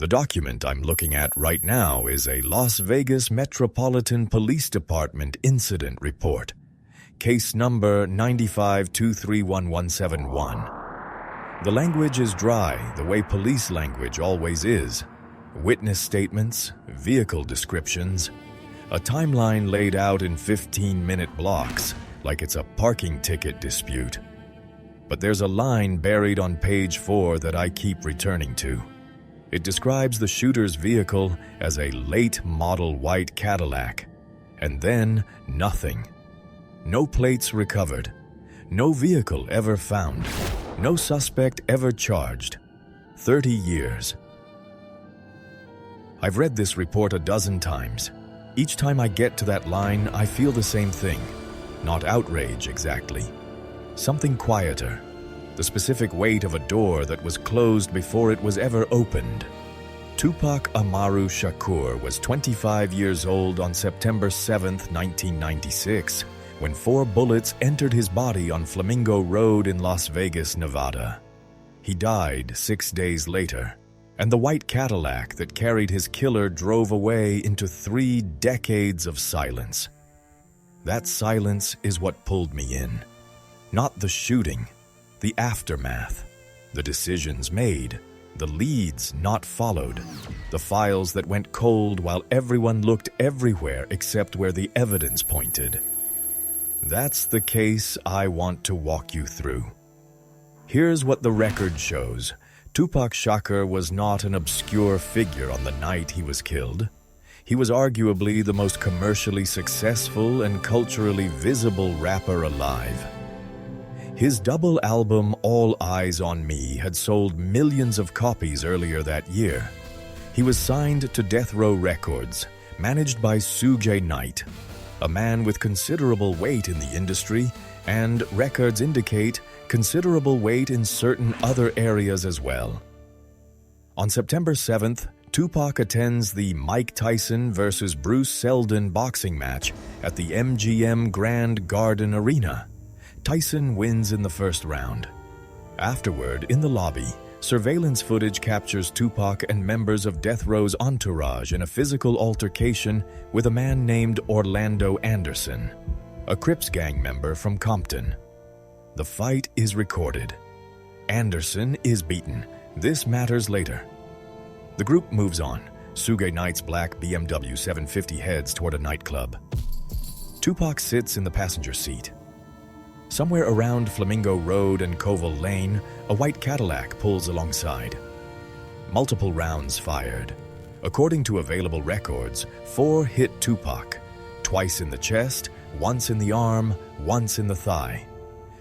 The document I'm looking at right now is a Las Vegas Metropolitan Police Department incident report, case number 95231171. The language is dry, the way police language always is. Witness statements, vehicle descriptions, a timeline laid out in 15-minute blocks, like it's a parking ticket dispute. But there's a line buried on page 4 that I keep returning to. It describes the shooter's vehicle as a late model white Cadillac, and then nothing. No plates recovered, no vehicle ever found, no suspect ever charged. 30 years. I've read this report a dozen times. Each time I get to that line, I feel the same thing. Not outrage exactly. Something quieter. The specific weight of a door that was closed before it was ever opened. Tupac Amaru Shakur was 25 years old on September 7, 1996, when 4 bullets entered his body on Flamingo Road in Las Vegas, Nevada. He died 6 days later, and the white Cadillac that carried his killer drove away into 3 decades of silence. That silence is what pulled me in. Not the shooting, the aftermath, the decisions made, the leads not followed, the files that went cold while everyone looked everywhere except where the evidence pointed. That's the case I want to walk you through. Here's what the record shows. Tupac Shakur was not an obscure figure on the night he was killed. He was arguably the most commercially successful and culturally visible rapper alive. His double album, All Eyes on Me, had sold millions of copies earlier that year. He was signed to Death Row Records, managed by Suge Knight, a man with considerable weight in the industry, and records indicate considerable weight in certain other areas as well. On September 7th, Tupac attends the Mike Tyson vs. Bruce Seldon boxing match at the MGM Grand Garden Arena. Tyson wins in the first round. Afterward, in the lobby, surveillance footage captures Tupac and members of Death Row's entourage in a physical altercation with a man named Orlando Anderson, a Crips gang member from Compton. The fight is recorded. Anderson is beaten. This matters later. The group moves on. Suge Knight's black BMW 750 heads toward a nightclub. Tupac sits in the passenger seat. Somewhere around Flamingo Road and Koval Lane, a white Cadillac pulls alongside. Multiple rounds fired. According to available records, 4 hit Tupac, twice in the chest, once in the arm, once in the thigh.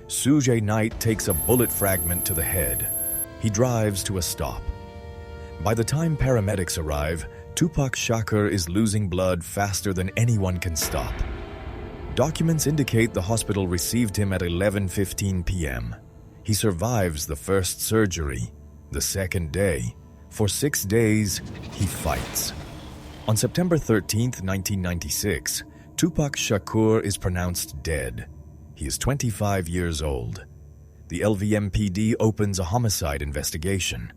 Suge Knight takes a bullet fragment to the head. He drives to a stop. By the time paramedics arrive, Tupac Shakur is losing blood faster than anyone can stop. Documents indicate the hospital received him at 11:15 p.m. He survives the first surgery, the second day. For 6 days, he fights. On September 13, 1996, Tupac Shakur is pronounced dead. He is 25 years old. The LVMPD opens a homicide investigation.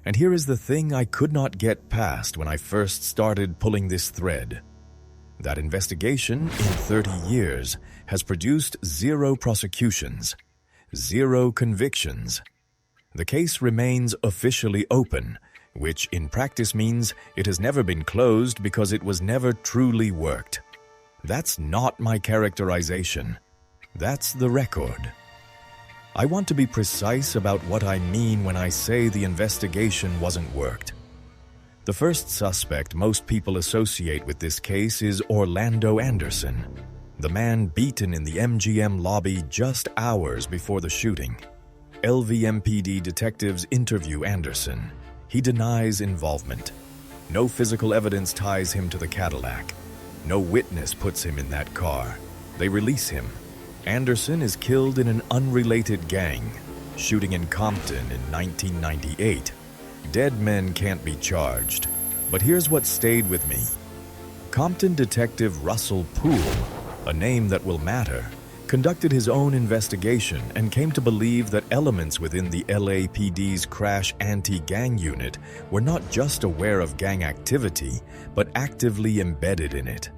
And here is the thing I could not get past when I first started pulling this thread. That investigation, in 30 years, has produced 0 prosecutions, 0 convictions. The case remains officially open, which in practice means it has never been closed because it was never truly worked. That's not my characterization. That's the record. I want to be precise about what I mean when I say the investigation wasn't worked. The first suspect most people associate with this case is Orlando Anderson, the man beaten in the MGM lobby just hours before the shooting. LVMPD detectives interview Anderson. He denies involvement. No physical evidence ties him to the Cadillac. No witness puts him in that car. They release him. Anderson is killed in an unrelated gang, shooting in Compton in 1998. Dead men can't be charged. But here's what stayed with me. Compton detective Russell Poole, a name that will matter, conducted his own investigation and came to believe that elements within the LAPD's crash anti-gang unit were not just aware of gang activity, but actively embedded in it.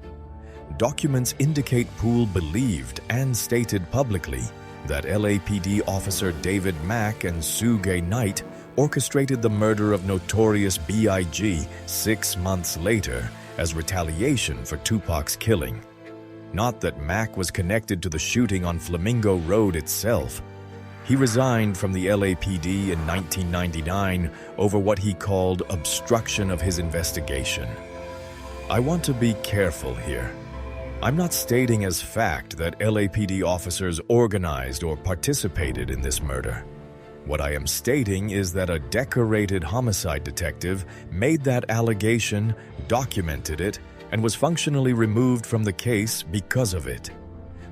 Documents indicate Poole believed and stated publicly that LAPD officer David Mack and Suge Knight orchestrated the murder of notorious B.I.G. 6 months later as retaliation for Tupac's killing. Not that Mack was connected to the shooting on Flamingo Road itself. He resigned from the LAPD in 1999 over what he called obstruction of his investigation. I want to be careful here. I'm not stating as fact that LAPD officers organized or participated in this murder. What I am stating is that a decorated homicide detective made that allegation, documented it, and was functionally removed from the case because of it.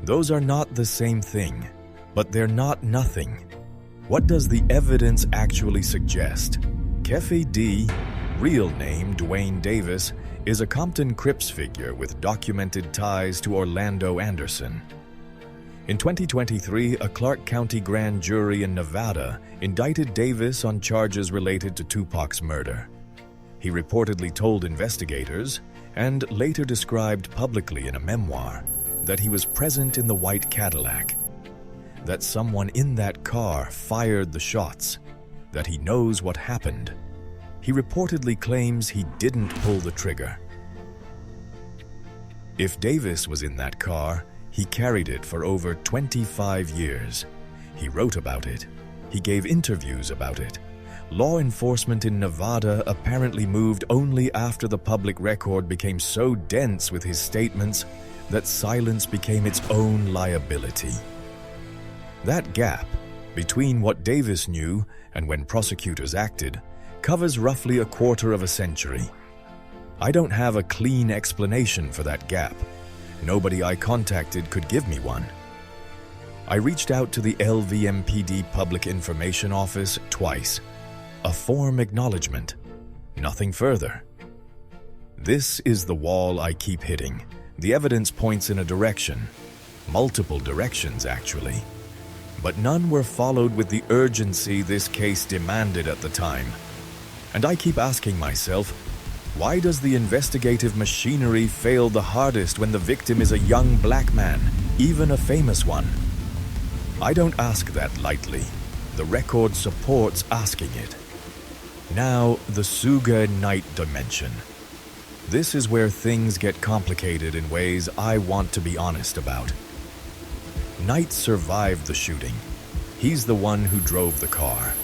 Those are not the same thing, but they're not nothing. What does the evidence actually suggest? Keffe D., real name Duane Davis, is a Compton Crips figure with documented ties to Orlando Anderson. In 2023, a Clark County grand jury in Nevada indicted Davis on charges related to Tupac's murder. He reportedly told investigators, and later described publicly in a memoir, that he was present in the white Cadillac, that someone in that car fired the shots, that he knows what happened. He reportedly claims he didn't pull the trigger. If Davis was in that car, he carried it for over 25 years. He wrote about it. He gave interviews about it. Law enforcement in Nevada apparently moved only after the public record became so dense with his statements that silence became its own liability. That gap between what Davis knew and when prosecutors acted covers roughly a quarter of a century. I don't have a clean explanation for that gap. Nobody I contacted could give me one. I reached out to the LVMPD Public Information Office twice. A form acknowledgement. Nothing further. This is the wall I keep hitting. The evidence points in a direction. Multiple directions, actually. But none were followed with the urgency this case demanded at the time. And I keep asking myself, why does the investigative machinery fail the hardest when the victim is a young black man, even a famous one? I don't ask that lightly. The record supports asking it. Now, the Suge Knight dimension. This is where things get complicated in ways I want to be honest about. Knight survived the shooting. He's the one who drove the car.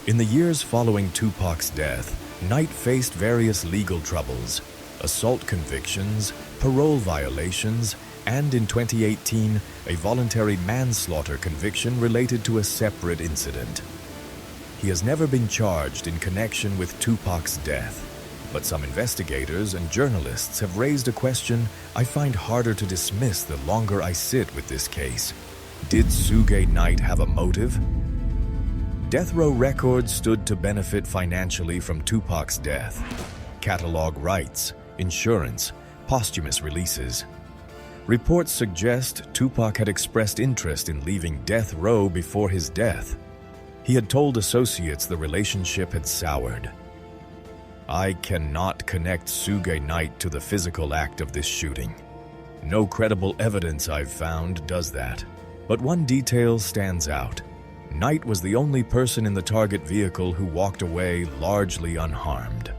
In the years following Tupac's death, Knight faced various legal troubles, assault convictions, parole violations, and in 2018, a voluntary manslaughter conviction related to a separate incident. He has never been charged in connection with Tupac's death, but some investigators and journalists have raised a question I find harder to dismiss the longer I sit with this case. Did Suge Knight have a motive? Death Row Records stood to benefit financially from Tupac's death. Catalog rights, insurance, posthumous releases. Reports suggest Tupac had expressed interest in leaving Death Row before his death. He had told associates the relationship had soured. I cannot connect Suge Knight to the physical act of this shooting. No credible evidence I've found does that. But one detail stands out. Knight was the only person in the target vehicle who walked away largely unharmed.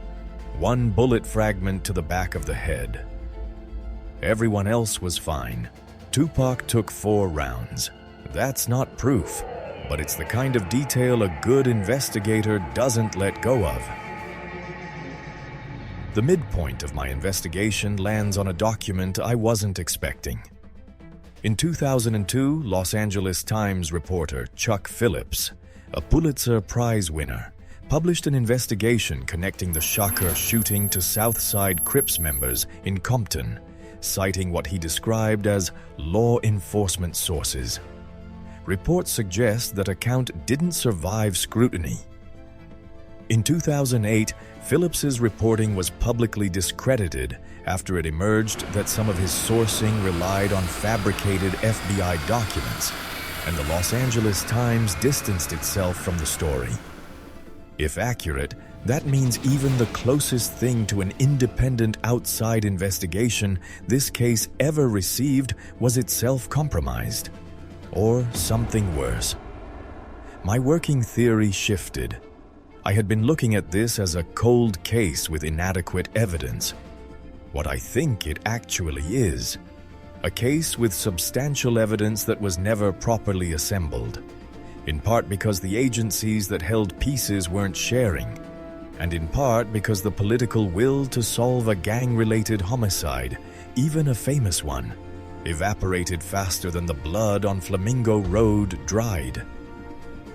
One bullet fragment to the back of the head. Everyone else was fine. Tupac took 4 rounds. That's not proof, but it's the kind of detail a good investigator doesn't let go of. The midpoint of my investigation lands on a document I wasn't expecting. In 2002, Los Angeles Times reporter Chuck Phillips, a Pulitzer Prize winner, published an investigation connecting the Shakur shooting to Southside Crips members in Compton, citing what he described as law enforcement sources. Reports suggest that account didn't survive scrutiny. In 2008, Phillips's reporting was publicly discredited after it emerged that some of his sourcing relied on fabricated FBI documents, and the Los Angeles Times distanced itself from the story. If accurate, that means even the closest thing to an independent outside investigation this case ever received was itself compromised. Or something worse. My working theory shifted. I had been looking at this as a cold case with inadequate evidence. What I think it actually is: a case with substantial evidence that was never properly assembled, in part because the agencies that held pieces weren't sharing, and in part because the political will to solve a gang-related homicide, even a famous one, evaporated faster than the blood on Flamingo Road dried.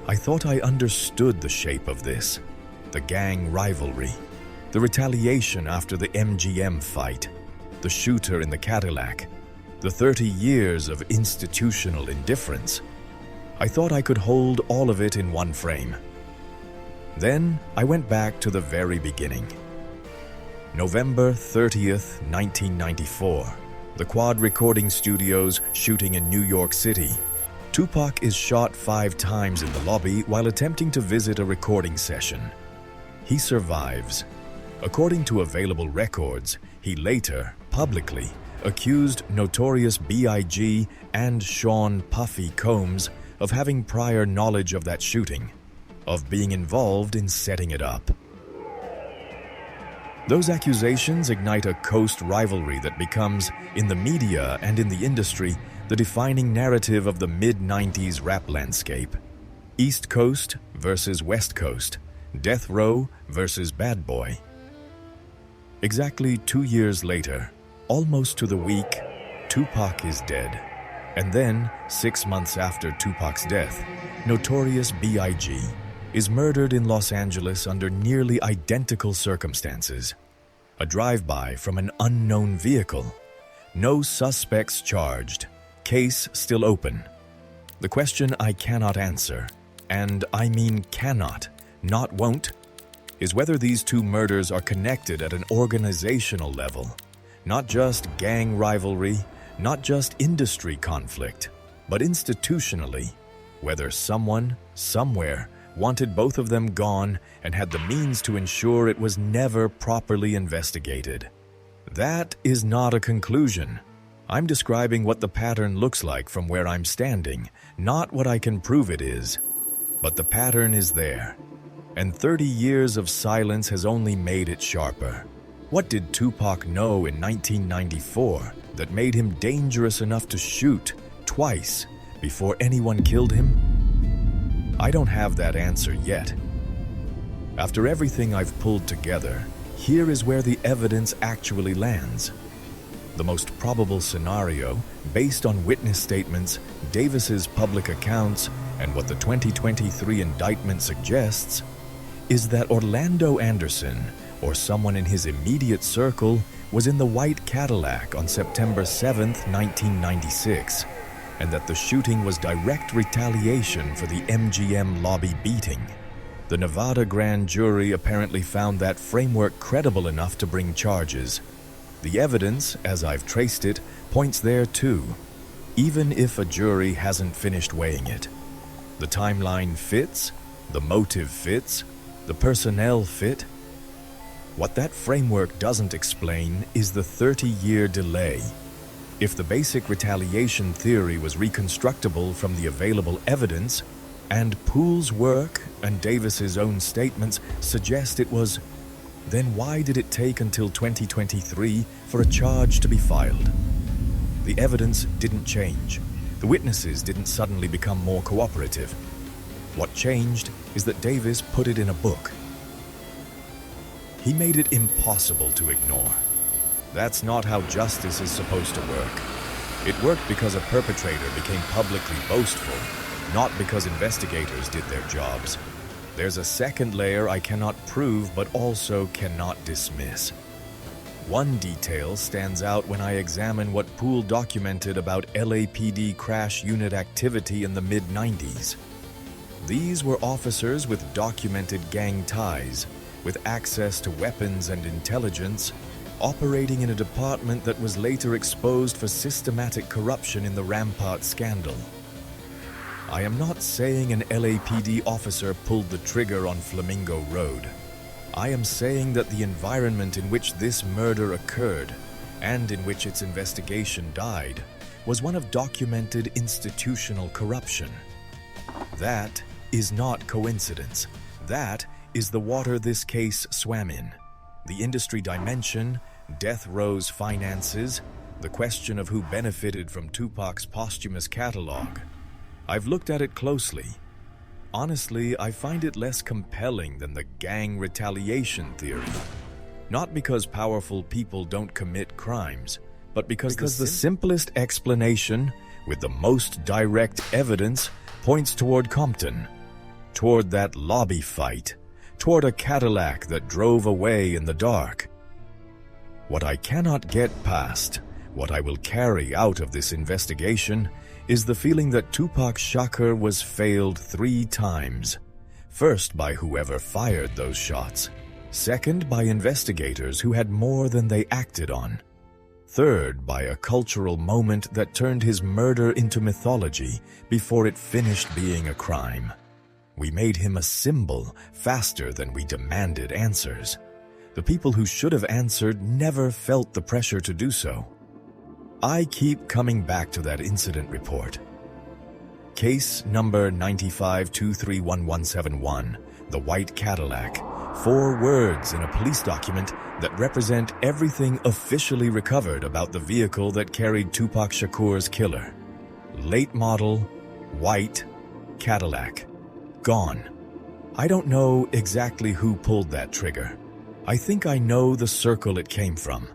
I thought I understood the shape of this: the gang rivalry, the retaliation after the MGM fight, the shooter in the Cadillac, the 30 years of institutional indifference. I thought I could hold all of it in one frame. Then I went back to the very beginning. November 30th, 1994, the Quad Recording Studios shooting in New York City. Tupac is shot 5 times in the lobby while attempting to visit a recording session. He survives. According to available records, he later, publicly, accused Notorious B.I.G. and Sean Puffy Combs of having prior knowledge of that shooting, of being involved in setting it up. Those accusations ignite a coast rivalry that becomes, in the media and in the industry, the defining narrative of the mid-90s rap landscape. East Coast versus West Coast, Death Row versus Bad Boy. Exactly 2 years later, almost to the week, Tupac is dead. And then, 6 months after Tupac's death, Notorious B.I.G. is murdered in Los Angeles under nearly identical circumstances. A drive-by from an unknown vehicle. No suspects charged. Case still open. The question I cannot answer, and I mean cannot, not won't, is whether these two murders are connected at an organizational level. Not just gang rivalry, not just industry conflict, but institutionally, whether someone, somewhere, wanted both of them gone and had the means to ensure it was never properly investigated. That is not a conclusion. I'm describing what the pattern looks like from where I'm standing, not what I can prove it is. But the pattern is there, and 30 years of silence has only made it sharper. What did Tupac know in 1994 that made him dangerous enough to shoot twice before anyone killed him? I don't have that answer yet. After everything I've pulled together, here is where the evidence actually lands. The most probable scenario, based on witness statements, Davis's public accounts, and what the 2023 indictment suggests, is that Orlando Anderson, or someone in his immediate circle, was in the white Cadillac on September 7, 1996, and that the shooting was direct retaliation for the MGM lobby beating. The Nevada grand jury apparently found that framework credible enough to bring charges. The evidence, as I've traced it, points there too, even if a jury hasn't finished weighing it. The timeline fits, the motive fits, the personnel fit. What that framework doesn't explain is the 30-year delay. If the basic retaliation theory was reconstructible from the available evidence, and Poole's work and Davis's own statements suggest it was, then why did it take until 2023 for a charge to be filed? The evidence didn't change. The witnesses didn't suddenly become more cooperative. What changed is that Davis put it in a book. He made it impossible to ignore. That's not how justice is supposed to work. It worked because a perpetrator became publicly boastful, not because investigators did their jobs. There's a second layer I cannot prove but also cannot dismiss. One detail stands out when I examine what Poole documented about LAPD crash unit activity in the mid-90s. These were officers with documented gang ties, with access to weapons and intelligence, operating in a department that was later exposed for systematic corruption in the Rampart scandal. I am not saying an LAPD officer pulled the trigger on Flamingo Road. I am saying that the environment in which this murder occurred, and in which its investigation died, was one of documented institutional corruption. That is not coincidence. That is the water this case swam in. The industry dimension, death row's finances, the question of who benefited from Tupac's posthumous catalog. I've looked at it closely. Honestly, I find it less compelling than the gang retaliation theory. Not because powerful people don't commit crimes, but because the simplest explanation, with the most direct evidence, points toward Compton, toward that lobby fight, toward a Cadillac that drove away in the dark. What I cannot get past, what I will carry out of this investigation, is the feeling that Tupac Shakur was failed 3 times. First by whoever fired those shots. Second by investigators who had more than they acted on. Third by a cultural moment that turned his murder into mythology before it finished being a crime. We made him a symbol faster than we demanded answers. The people who should have answered never felt the pressure to do so. I keep coming back to that incident report. Case number 95231171, the white Cadillac. 4 words in a police document that represent everything officially recovered about the vehicle that carried Tupac Shakur's killer. Late model, white, Cadillac. Gone. I don't know exactly who pulled that trigger. I think I know the circle it came from.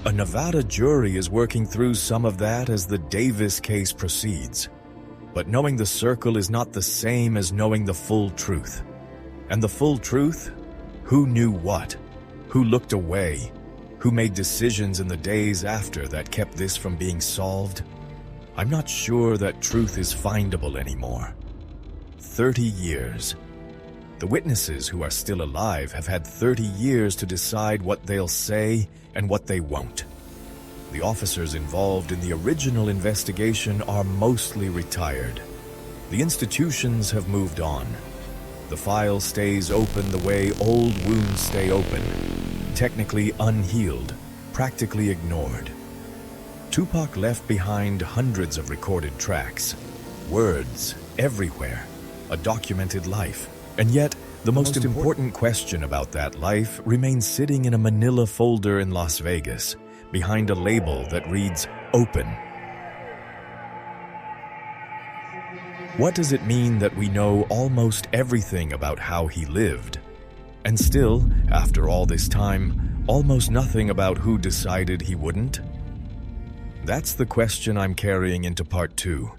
A Nevada jury is working through some of that as the Davis case proceeds. But knowing the circle is not the same as knowing the full truth. And the full truth? Who knew what? Who looked away? Who made decisions in the days after that kept this from being solved? I'm not sure that truth is findable anymore. 30 years. The witnesses who are still alive have had 30 years to decide what they'll say and what they won't. The officers involved in the original investigation are mostly retired. The institutions have moved on. The file stays open the way old wounds stay open, technically unhealed, practically ignored. Tupac left behind hundreds of recorded tracks, words everywhere, a documented life. And yet, the most important question about that life remains sitting in a manila folder in Las Vegas, behind a label that reads, "Open." What does it mean that we know almost everything about how he lived? And still, after all this time, almost nothing about who decided he wouldn't? That's the question I'm carrying into part 2.